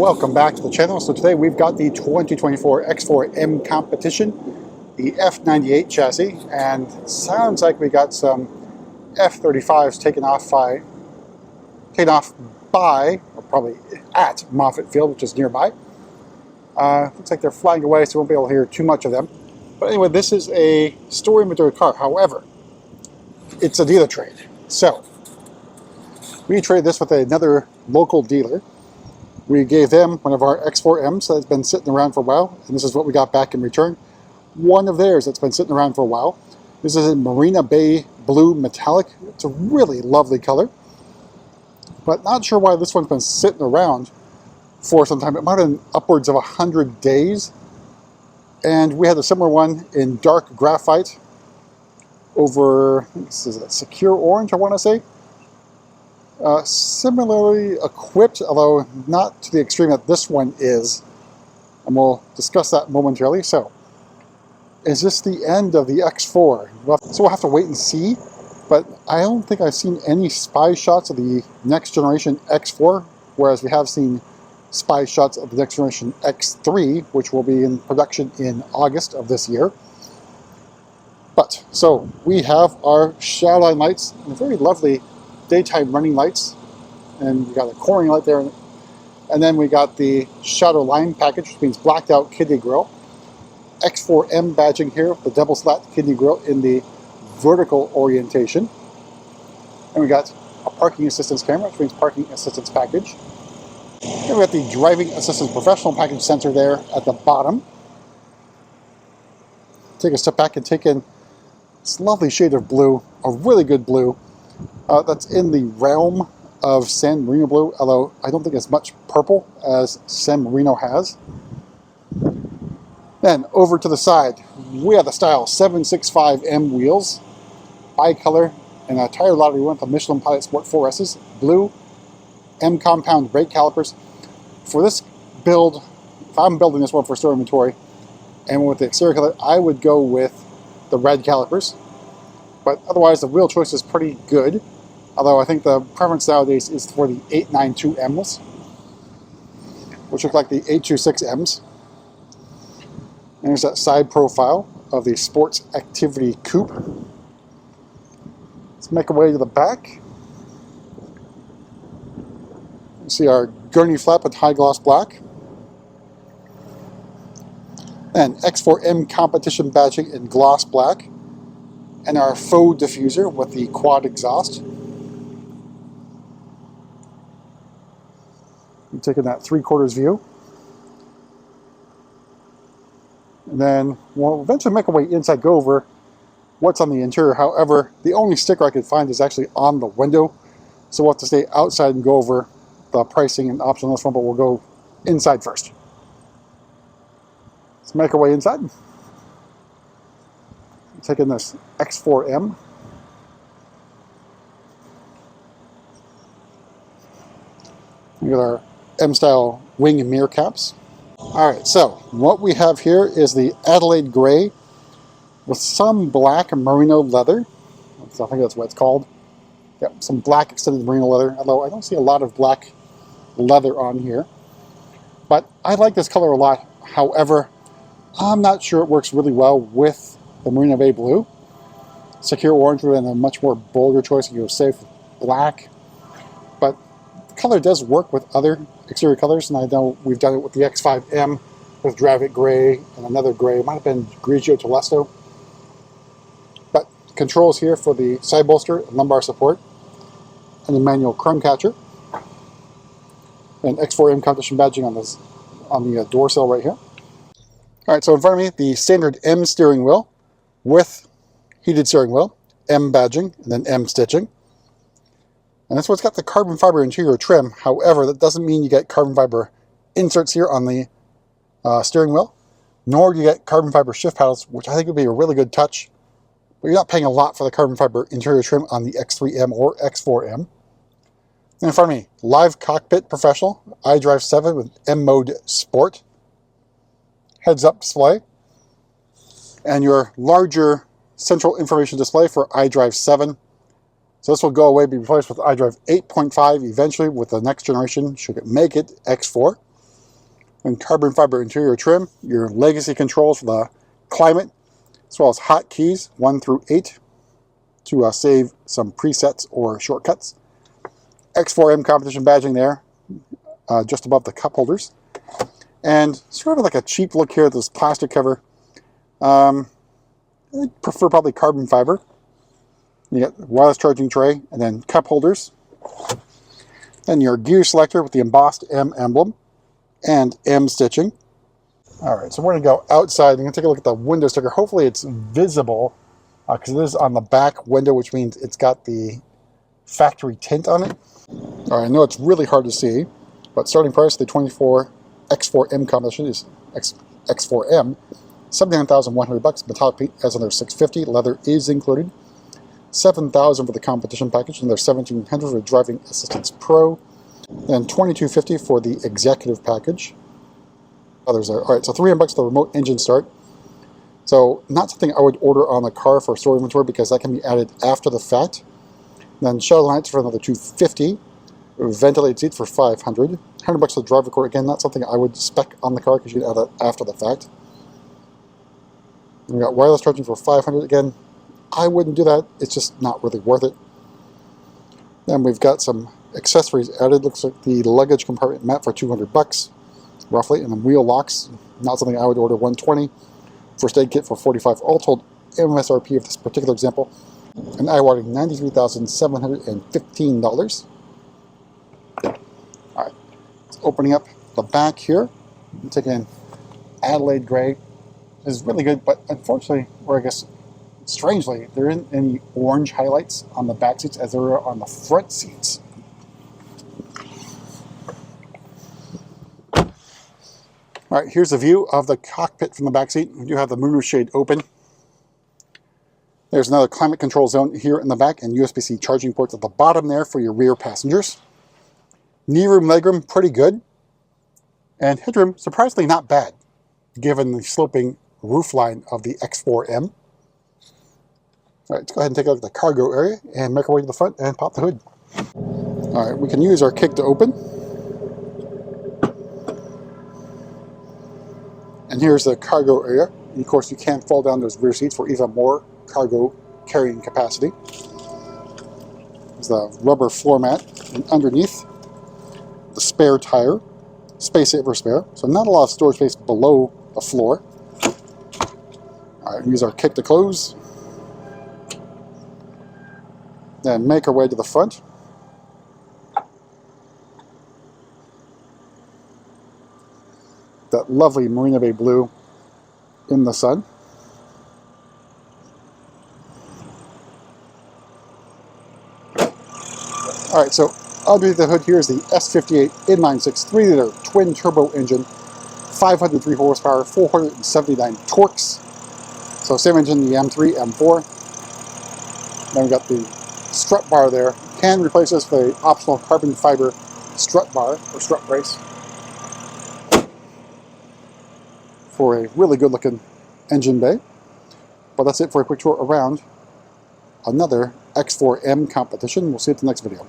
Welcome back to the channel. So today we've got the 2024 X4M competition, the F98 chassis, and it sounds like we got some F35s taken off by, or probably at Moffett Field, which is nearby. Looks like they're flying away, so we won't be able to hear too much of them. But anyway, this is a store inventory car. However, it's a dealer trade. So we traded this with another local dealer. We gave them one of our X4Ms that's been sitting around for a while, and this is what we got back in return. One of theirs that's been sitting around for a while. This is in Marina Bay Blue Metallic. It's a really lovely color, but not sure why this one's been sitting around for some time. It might have been upwards of 100 days. And we had a similar one in dark graphite over, I think this is a secure orange, I want to say. Similarly equipped, although not to the extreme that this one is, and we'll discuss that momentarily. So, is this the end of the X4? So we'll have to wait and see, but I don't think I've seen any spy shots of the next generation X4, whereas we have seen spy shots of the next generation X3, which will be in production in August of this year. But, so, we have our shadow line lights, and very lovely daytime running lights, and we got a coring light there, and then we got the shadow line package, which means blacked out kidney grille. X4M badging here, the double slat kidney grille in the vertical orientation, and we got a parking assistance camera, which means parking assistance package. Then we got the driving assistance professional package sensor there at the bottom. Take a step back and take in this lovely shade of blue, a really good blue. That's in the realm of San Marino blue, although I don't think it's much purple as San Marino has. Then over to the side, we have the style 765M wheels, bicolor, and a tire lot we went with the Michelin Pilot Sport 4S's, blue, M compound brake calipers. For this build, if I'm building this one for store inventory, and with the exterior color, I would go with the red calipers. But otherwise, the wheel choice is pretty good. Although I think the preference nowadays is for the 892Ms, which look like the 826Ms. And there's that side profile of the Sports Activity Coupe. Let's make our way to the back. You see our gurney flap with high gloss black. And X4M competition badging in gloss black. And our faux diffuser with the quad exhaust. I'm taking that 3/4 view. And then we'll eventually make our way inside, go over what's on the interior. However, the only sticker I could find is actually on the window. So we'll have to stay outside and go over the pricing and options on this one, but we'll go inside first. Let's make our way inside. Taking this X4M. We got our M-style wing and mirror caps. Alright, so what we have here is the Adelaide Gray with some black merino leather. I think that's what it's called. Yep, some black extended merino leather, although I don't see a lot of black leather on here. But I like this color a lot. However, I'm not sure it works really well with the Marina Bay Blue. Secure orange would have been a much more bolder choice. You go safe with black. But the color does work with other exterior colors, and I know we've done it with the X5M with Dravit Gray and another gray. It might have been Grigio Telesto. But controls here for the side bolster and lumbar support, and the manual chrome catcher. And X4M competition badging on the door sill right here. Alright, so in front of me, the standard M steering wheel with heated steering wheel, M badging, and then M stitching. And that's what's got the carbon fiber interior trim. However, that doesn't mean you get carbon fiber inserts here on the steering wheel, nor do you get carbon fiber shift paddles, which I think would be a really good touch. But you're not paying a lot for the carbon fiber interior trim on the X3M or X4M. And in front of me, live cockpit professional, iDrive 7 with M mode sport, heads-up display, and your larger central information display for iDrive 7. So this will go away, be replaced with iDrive 8.5 eventually with the next generation, should it make it, X4. And carbon fiber interior trim, your legacy controls for the climate, as well as hotkeys 1 through 8 to save some presets or shortcuts. X4M competition badging there, just above the cup holders. And sort of like a cheap look here, this plastic cover. I prefer probably carbon fiber. You get wireless charging tray, and then cup holders. Then your gear selector with the embossed M emblem and M stitching. All right, so we're going to go outside. I'm going to take a look at the window sticker. Hopefully it's visible because it is on the back window, which means it's got the factory tint on it. All right, I know it's really hard to see, but starting price, the 24 X4M combination is X4M, $79,100. Metallic paint as another $650. Leather is included. $7,000 for the competition package, and there's $1,700 for Driving Assistance Pro, and $2,250 for the executive package. Others are all right. So $300 the remote engine start. So not something I would order on the car for store inventory because that can be added after the fact. Then shuttle lights for another $250. Ventilated seats for $500. $100 for the driver cord. Again, not something I would spec on the car because you can add that after the fact. And we got wireless charging for $500. Again, I wouldn't do that. It's just not really worth it. Then we've got some accessories added. Looks like the luggage compartment mat for $200, roughly, and then wheel locks. Not something I would order. $120. First aid kit for $45. All told, MSRP of this particular example, an eye-watering $93,715. All right, so opening up the back here, I'm taking Adelaide Gray. This is really good, but unfortunately, or I guess strangely, there isn't any orange highlights on the back seats as there are on the front seats. All right, here's a view of the cockpit from the back seat. We do have the moonroof shade open. There's another climate control zone here in the back and USB-C charging ports at the bottom there for your rear passengers. Knee room, legroom, pretty good. And headroom, surprisingly not bad, given the sloping roofline of the X4M. All right, let's go ahead and take a look at the cargo area and make our way to the front and pop the hood. All right, we can use our kick to open. And here's the cargo area. And of course, you can fold down those rear seats for even more cargo carrying capacity. There's the rubber floor mat, and underneath, the spare tire, space saver spare. So not a lot of storage space below the floor. All right, use our kick to close. Then make our way to the front. That lovely Marina Bay blue in the sun. All right, so underneath the hood here is the S58 inline-six 3-liter twin turbo engine, 503 horsepower, 479 torques. So same engine, the M3, M4. Then we've got the strut bar there. Can replace this with an optional carbon fiber strut bar or strut brace for a really good looking engine bay. But that's it for a quick tour around another X4M competition. We'll see you at the next video.